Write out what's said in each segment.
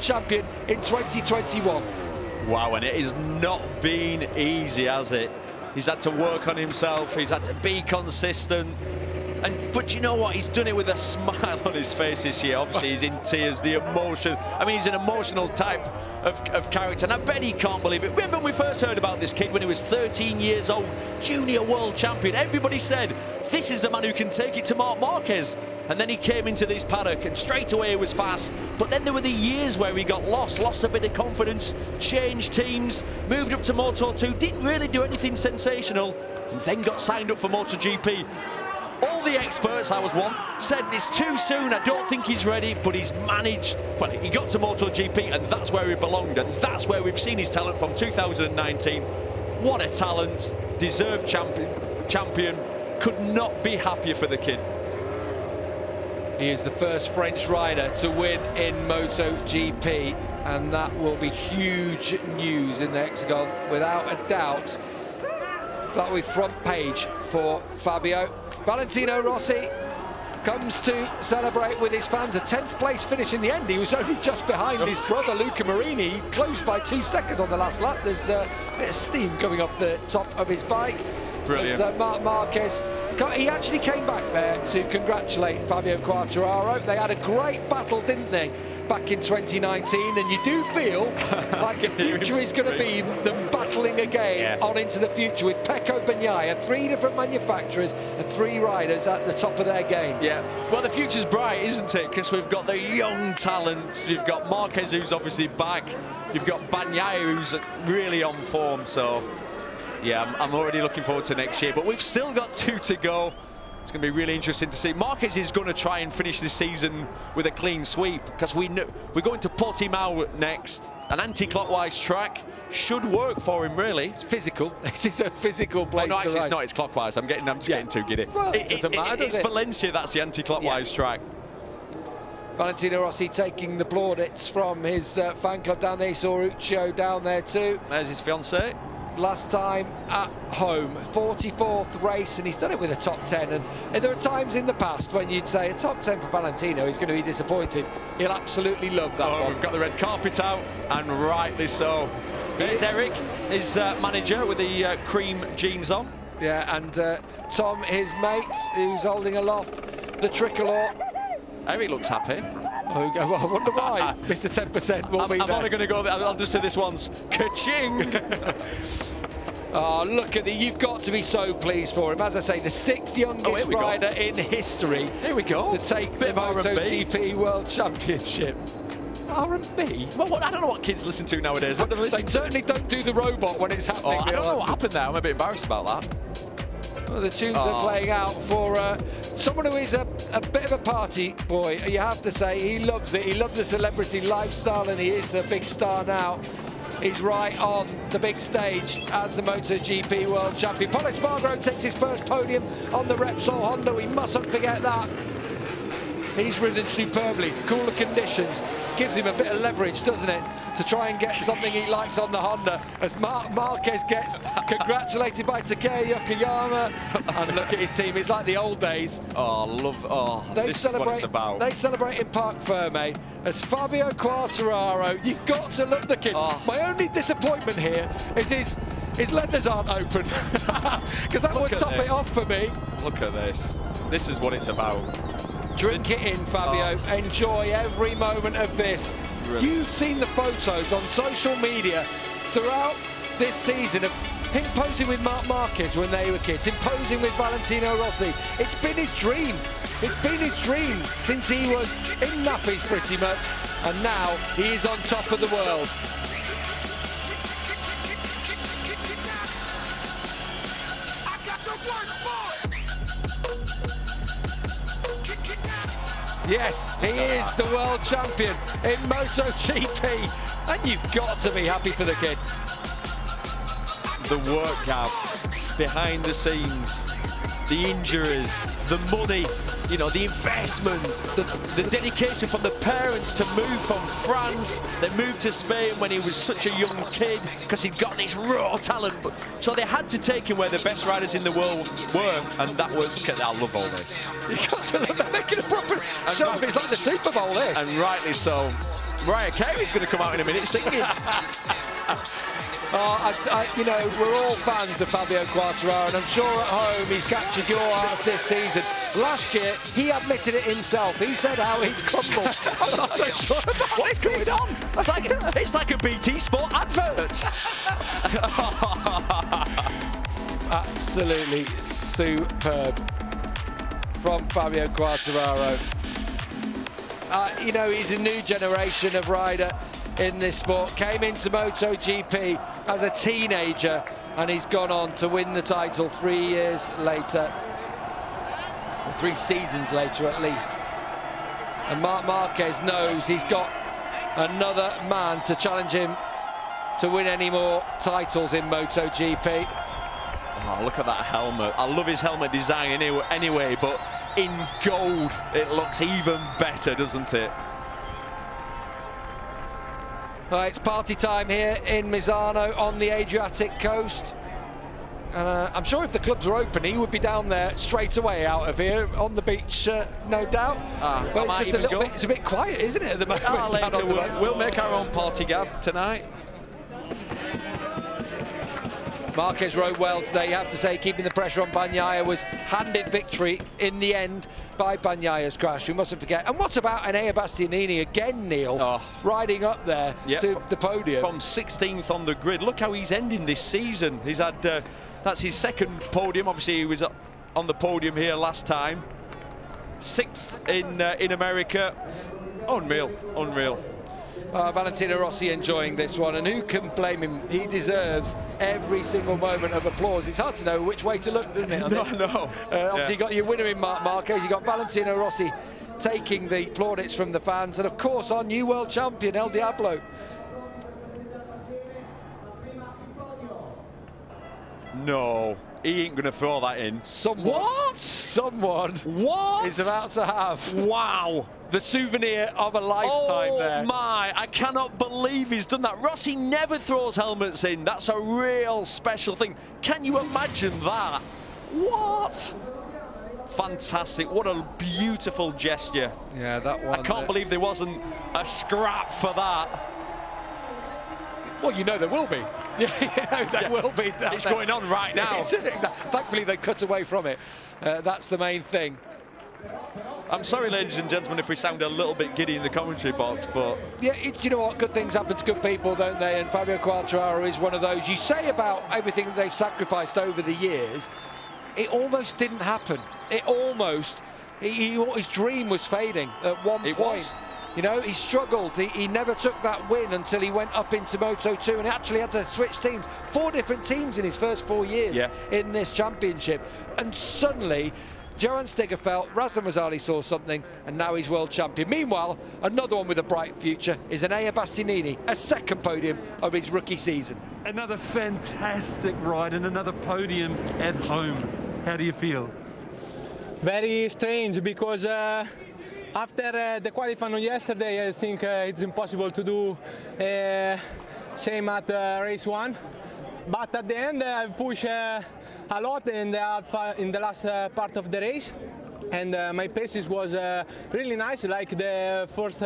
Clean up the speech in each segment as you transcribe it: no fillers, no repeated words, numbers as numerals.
champion in 2021. Wow, and it has not been easy, has it? He's had to work on himself, he's had to be consistent. But you know what? He's done it with a smile on his face this year. Obviously, he's in tears, the emotion. I mean, he's an emotional type of character, and I bet he can't believe it. Remember when we first heard about this kid when he was 13 years old, junior world champion? Everybody said, this is the man who can take it to Marc Marquez. And then he came into this paddock, and straight away he was fast. But then there were the years where he got lost a bit of confidence, changed teams, moved up to Moto2, didn't really do anything sensational, and then got signed up for MotoGP. All the experts, I was one, said it's too soon, I don't think he's ready, but he's managed. Well, he got to MotoGP, and that's where he belonged, and that's where we've seen his talent from 2019. What a talent, deserved champion. Could not be happier for the kid. He is the first French rider to win in MotoGP, and that will be huge news in the Hexagon, without a doubt. That'll be front page for Fabio. Valentino Rossi comes to celebrate with his fans. A 10th place finish in the end. He was only just behind his brother Luca Marini. He closed by 2 seconds on the last lap. There's a bit of steam coming off the top of his bike. Brilliant. As Marc Marquez, he actually came back there to congratulate Fabio Quartararo. They had a great battle, didn't they, back in 2019, and you do feel like the future is going to be them battling again on into the future with Pecco Bagnaia, 3 different manufacturers and 3 riders at the top of their game. Yeah, well, the future's bright, isn't it? Because we've got the young talents. You've got Marquez, who's obviously back. You've got Bagnaia, who's really on form. So, yeah, I'm already looking forward to next year. But we've still got 2 to go. It's going to be really interesting to see. Marquez is going to try and finish this season with a clean sweep, because we know we're going to Portimao next. An anti-clockwise track should work for him, really. It's physical. This is a physical place. No, actually, to ride. it's not. It's clockwise. I'm just getting too giddy. Well, it doesn't matter, does it's it? Valencia. That's the anti-clockwise track. Valentino Rossi taking the plaudits from his fan club down there. He saw Uccio down there too. There's his fiancée. Last time at home, 44th race, and he's done it with a top 10. And there are times in the past when you'd say a top 10 for Valentino, he's going to be disappointed. He'll absolutely love that one. We've got the red carpet out, and rightly so. There's Eric, his manager, with the cream jeans on. Yeah, and Tom, his mate, who's holding aloft the tricolour. Eric looks happy. Oh, well, I wonder why Mr. 10% will be there. I'm only going to go there. I'll just say this once. Ka-ching! Oh, look at you've got to be so pleased for him. As I say, the 6th youngest rider in history. Here we go. To take the MotoGP World Championship. R&B? Well, I don't know what kids listen to nowadays. What do they listen to? Certainly don't do the robot when it's happening. I don't know what happened there. I'm a bit embarrassed about that. Well, the tunes are playing out for someone who is a bit of a party boy. You have to say, he loves it. He loves the celebrity lifestyle, and he is a big star now. He's right on the big stage as the MotoGP World Champion. Pol Espargaro takes his first podium on the Repsol Honda. We mustn't forget that. He's ridden superbly. Cooler conditions. Gives him a bit of leverage, doesn't it, to try and get something he likes on the Honda, as Marc Marquez gets congratulated by Takeo Yokoyama. And look at his team, it's like the old days. This is what it's about. They celebrate in Parc Ferme as Fabio Quartararo. You've got to love the kid. My only disappointment here is his leathers aren't open, because that would top it off for me. Look at this. This is what it's about. Drink it in, Fabio. Enjoy every moment of this. Brilliant. You've seen the photos on social media throughout this season of him posing with Marc Marquez when they were kids, him posing with Valentino Rossi. It's been his dream. It's been his dream since he was in nappies pretty much, and now he is on top of the world. Yes, he is the world champion in MotoGP, and you've got to be happy for the kid. The workout, behind the scenes, the injuries, the money, you know, the investment, the dedication from the parents to move from France. They moved to Spain when he was such a young kid because he'd got this raw talent. So they had to take him where the best riders in the world were, and that was, I love all this. You got to love it, making a proper show of it. It's like the Super Bowl, this. And rightly so. Mariah Carey's going to come out in a minute singing. You know, we're all fans of Fabio Quartararo, and I'm sure at home he's captured your hearts this season. Last year, he admitted it himself. He said how he crumbled. I'm not so sure about What's going on? It's like a BT Sport advert. Absolutely superb from Fabio Quartararo. You know, he's a new generation of rider in this sport. Came into MotoGP as a teenager, and he's gone on to win the title 3 years later, or 3 seasons later at least. And Marc Marquez knows he's got another man to challenge him to win any more titles in MotoGP. Oh, look at that helmet. I love his helmet design anyway, but in gold it looks even better, doesn't it? Right, it's party time here in Misano on the Adriatic coast. And I'm sure if the clubs were open, he would be down there straight away out of here on the beach, no doubt. But it's just a little bit, it's a bit quiet, isn't it, at the moment? Later we'll make our own party, Gav, tonight. Marquez rode well today, you have to say, keeping the pressure on Bagnaia, was handed victory in the end by Bagnaia's crash. We mustn't forget. And what about Enea Bastianini again, Neil, riding up there to the podium? From 16th on the grid. Look how he's ending this season. He's had, that's his second podium. Obviously, he was on the podium here last time. 6th in America. Unreal, unreal. Valentino Rossi enjoying this one, and who can blame him? He deserves every single moment of applause. It's hard to know which way to look, isn't it? No. Obviously, you got your winner in Marc Marquez, you got Valentino Rossi taking the plaudits from the fans, and of course our new world champion, El Diablo. No, he ain't gonna throw that in. Someone is about to have the souvenir of a lifetime there. Oh my, I cannot believe he's done that. Rossi never throws helmets in. That's a real special thing. Can you imagine that? What? Fantastic, what a beautiful gesture. Yeah, that one. I can't believe there wasn't a scrap for that. Well, you know there will be. There will be. It's going on right now. Thankfully, they cut away from it. That's the main thing. I'm sorry, ladies and gentlemen, if we sound a little bit giddy in the commentary box, but... Yeah, you know what? Good things happen to good people, don't they? And Fabio Quartararo is one of those. You say about everything that they've sacrificed over the years, it almost didn't happen. It almost... his dream was fading at one point. You know, he struggled. He never took that win until he went up into Moto2 and actually had to switch teams. 4 different teams in his first 4 years in this championship. And suddenly, Johan Stigger felt, Razdan Razali saw something, and now he's world champion. Meanwhile, another one with a bright future is Enea Bastianini, a second podium of his rookie season. Another fantastic ride and another podium at home. How do you feel? Very strange, because after the qualifying on yesterday, I think it's impossible to do same at race 1. But at the end, I push a lot in the last part of the race, and my paces was really nice, like the first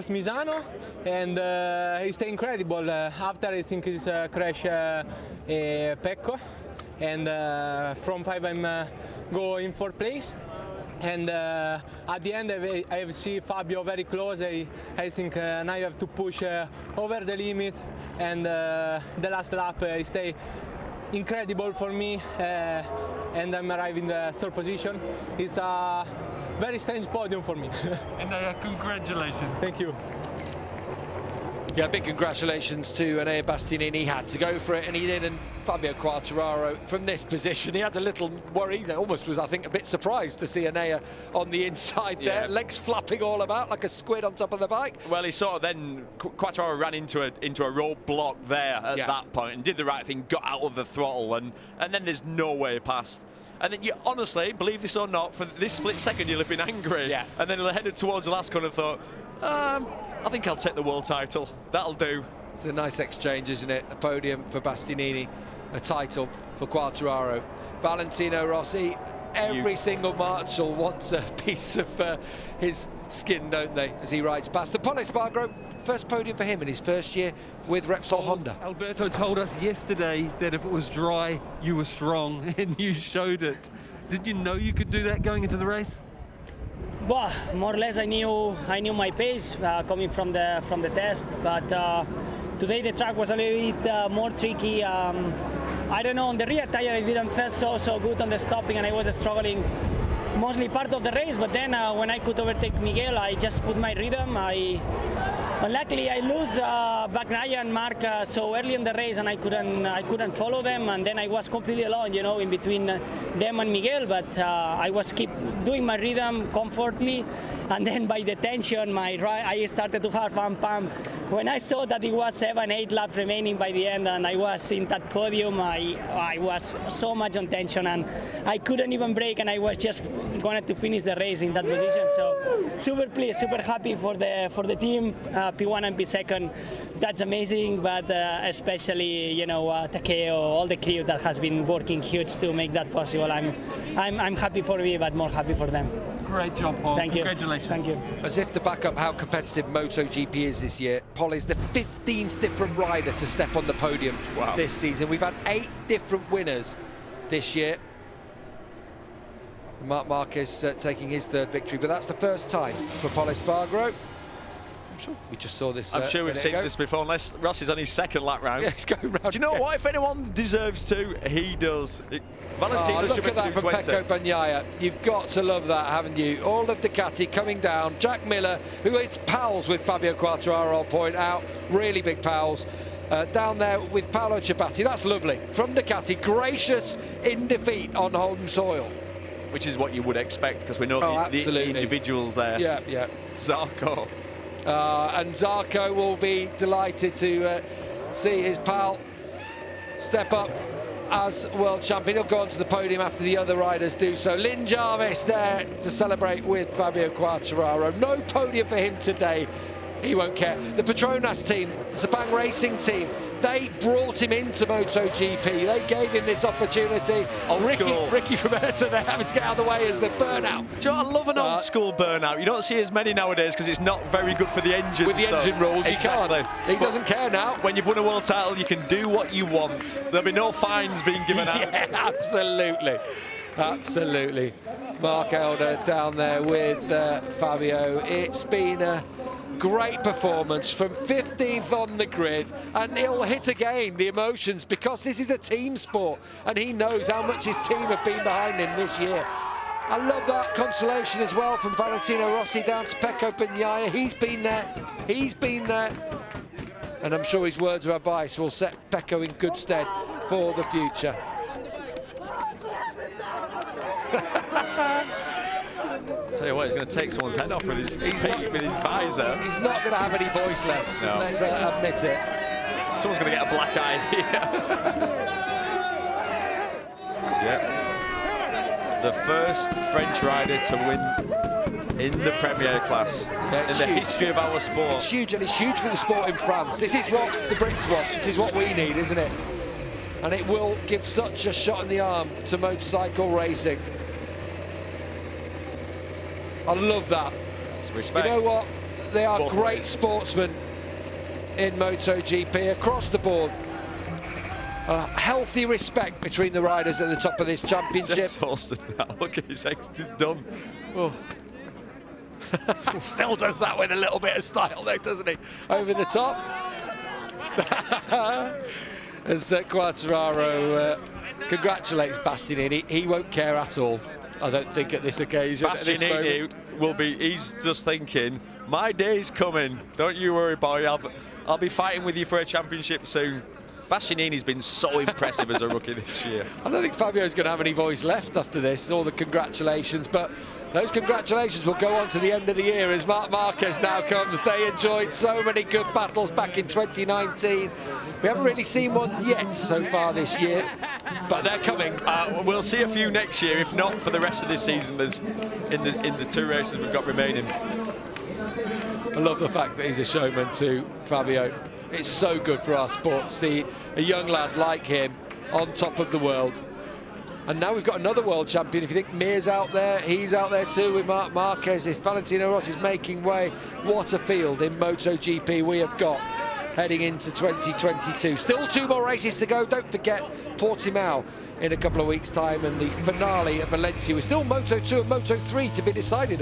Misano, and it's incredible. After I think it's crash Pecco, and from 5 I'm go in 4th place. And at the end, I see Fabio very close. I think now you have to push over the limit, and the last lap stay incredible for me, and I'm arriving in the 3rd position. It's a very strange podium for me. And congratulations. Thank you. Yeah, big congratulations to Enea Bastianini. He had to go for it, and he did. And Fabio Quartararo, from this position, he had a little worry. That almost was, I think, a bit surprised to see Enea on the inside there, legs flapping all about like a squid on top of the bike. Well, he sort of then, Quartararo ran into a roadblock there at that point and did the right thing, got out of the throttle, and then there's no way past. And then you honestly, believe this or not, for this split second you'll have been angry. Yeah. And then headed towards the last corner and thought, I think I'll take the world title. That'll do. It's a nice exchange, isn't it? A podium for Bastianini, a title for Quartararo. Valentino Rossi Every single marshal wants a piece of his skin, don't they, as he rides past. The Pol Espargaro, first podium for him in his first year with Repsol Honda. Alberto told us yesterday that if it was dry, you were strong, and you showed it. Did you know you could do that going into the race? Well, more or less I knew my pace coming from the test, but today the track was a little bit more tricky. I don't know, on the rear tire I didn't feel so good on the stopping, and I was struggling mostly part of the race, but then when I could overtake Miguel, I just put my rhythm. Luckily I lose Bagnaia and Mark so early in the race, and I couldn't follow them, and then I was completely alone, you know, in between them and Miguel, but I was keep doing my rhythm comfortably, and then by the tension I started to have one pump. When I saw that it was 7-8 laps remaining by the end and I was in that podium, I was so much on tension and I couldn't even brake, and I was just going to finish the race in that position. So super pleased, super happy for the team, P1 and P2. That's amazing, but especially, you know, Takeo, all the crew that has been working huge to make that possible. I'm happy for me, but more happy for them. Great job, Paul. Thank you. Congratulations. Thank you. As if to back up how competitive MotoGP is this year, Pol is the 15th different rider to step on the podium this season. We've had 8 different winners this year. Marc Marquez taking his 3rd victory, but that's the first time for Pol Espargaro. I'm sure we just saw this. I'm sure we've seen this before, unless Ross is on his 2nd lap round. Yeah, he's going round. Do you know what? If anyone deserves to, he does. Valentino look at that from Pecco Bagnaia. You've got to love that, haven't you? All of Ducati coming down. Jack Miller, who is pals with Fabio Quartararo, I'll point out, really big pals. Down there with Paolo Ciabatti. That's lovely. From Ducati, gracious in defeat on home soil. Which is what you would expect, because we know the individuals there. Yeah, yeah. Zarco. And Zarco will be delighted to see his pal step up as world champion. He'll go onto the podium after the other riders do so. Lynn Jarvis there to celebrate with Fabio Quartararo. No podium for him today. He won't care. The Petronas team, Sepang Racing team, they brought him into MotoGP. They gave him this opportunity. Ricky from Ayrton, they're having to get out of the way as the burnout. Do you know, I love an old school burnout. You don't see as many nowadays because it's not very good for the engine. With the engine rules, exactly. You can't. He doesn't care now. When you've won a world title, you can do what you want. There'll be no fines being given out. Yeah, absolutely. Absolutely. Mark Elder down there with Fabio. It's been a great performance from 15th on the grid, and he'll hit again the emotions because this is a team sport and he knows how much his team have been behind him this year. I love that consolation as well from Valentino Rossi down to Pecco Bagnaia. He's been there, and I'm sure his words of advice will set Pecco in good stead for the future. Tell you what, he's going to take someone's head off with his visor. He's not going to have any voice left. No. Let's admit it. Someone's going to get a black eye here. Yeah. The first French rider to win in the Premier class in the history of our sport. It's huge, and it's huge for the sport in France. This is what the Brits want. This is what we need, isn't it? And it will give such a shot in the arm to motorcycle racing. I love that. Respect. You know what? They are Both great ways. sportsmen in MotoGP across the board. A healthy respect between the riders at the top of this championship. He's exhausted now. Look at his ex, he's done. Oh. Still does that with a little bit of style though, doesn't he? Over the top. As Quartararo congratulates Bastianini. He won't care at all, I don't think, at this occasion. Bastianini will be, he's just thinking, my day's coming. Don't you worry, boy. I'll be fighting with you for a championship soon. Bastianini's been so impressive as a rookie this year. I don't think Fabio's going to have any voice left after this, all the congratulations, but those congratulations will go on to the end of the year as Marc Marquez now comes. They enjoyed so many good battles back in 2019. We haven't really seen one yet so far this year, but they're coming. We'll see a few next year, if not for the rest of this season. There's in the 2 races we've got remaining. I love the fact that he's a showman too, Fabio. It's so good for our sport to see a young lad like him on top of the world. And now we've got another world champion. If you think Mir's out there, he's out there too with Marc Marquez. If Valentino Rossi is making way, what a field in MotoGP we have got heading into 2022. Still 2 more races to go. Don't forget Portimao in a couple of weeks' time, and the finale at Valencia. We're still Moto2 and Moto3 to be decided.